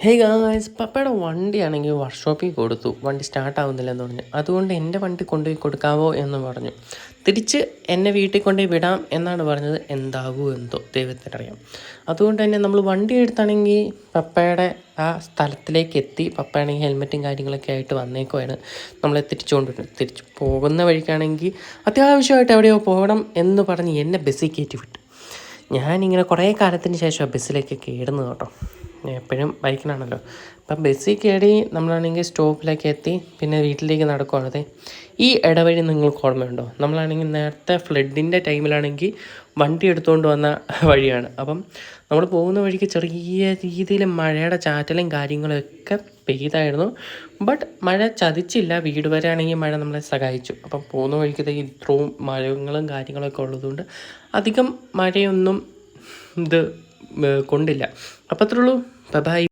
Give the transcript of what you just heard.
Hey guys, പപ്പയുടെ വണ്ടിയാണെങ്കിൽ വർക്ക്ഷോപ്പിൽ കൊടുത്തു. വണ്ടി സ്റ്റാർട്ടാവുന്നില്ലെന്ന് പറഞ്ഞു. അതുകൊണ്ട് എൻ്റെ വണ്ടി കൊണ്ടുപോയി കൊടുക്കാവോ എന്ന് പറഞ്ഞു. തിരിച്ച് എന്നെ വീട്ടിൽ കൊണ്ടുപോയി വിടാം എന്നാണ് പറഞ്ഞത്. എന്താകുമോ എന്തോ ദൈവത്തിനറിയാം. അതുകൊണ്ട് തന്നെ നമ്മൾ വണ്ടി എടുത്താണെങ്കിൽ പപ്പയുടെ ആ സ്ഥലത്തിലേക്ക് എത്തി. പപ്പയാണെങ്കിൽ ഹെൽമെറ്റും കാര്യങ്ങളൊക്കെ ആയിട്ട് വന്നേക്കുവാണ്. നമ്മളെ തിരിച്ചുകൊണ്ടിരുന്നത്. തിരിച്ച് പോകുന്ന വഴിക്കാണെങ്കിൽ അത്യാവശ്യമായിട്ട് എവിടെയോ പോകണം എന്ന് പറഞ്ഞ് എന്നെ ബസ്സിൽ കയറ്റി വിട്ടു. ഞാനിങ്ങനെ കുറേ കാലത്തിന് ശേഷമാണ് ബസ്സിലേക്ക് കയറുന്നത് കേട്ടോ. എപ്പോഴും ബൈക്കിനാണല്ലോ. അപ്പം ബസ്സിൽ കയറി നമ്മളാണെങ്കിൽ സ്റ്റോപ്പിലേക്ക് എത്തി. പിന്നെ വീട്ടിലേക്ക് നടക്കുവാണത്. ഈ ഇടവഴി നിങ്ങൾക്ക് ഓർമ്മയുണ്ടോ? നമ്മളാണെങ്കിൽ നേരത്തെ ഫ്ലഡിൻ്റെ ടൈമിലാണെങ്കിൽ വണ്ടി എടുത്തുകൊണ്ട് വന്ന വഴിയാണ്. അപ്പം നമ്മൾ പോകുന്ന വഴിക്ക് ചെറിയ രീതിയിൽ മഴയുടെ ചാറ്റലും കാര്യങ്ങളൊക്കെ പെയ്തായിരുന്നു. ബട്ട് മഴ ചതിച്ചില്ല. വീട് വരെ ആണെങ്കിൽ മഴ നമ്മളെ സഹായിച്ചു. അപ്പം പോകുന്ന വഴിക്ക് ഇത്രയും മരങ്ങളും കാര്യങ്ങളൊക്കെ ഉള്ളതുകൊണ്ട് അധികം മഴയൊന്നും ഇത് കൊണ്ടില്ല. അപ്പം അത്രേ ഉള്ളൂ. ബൈ.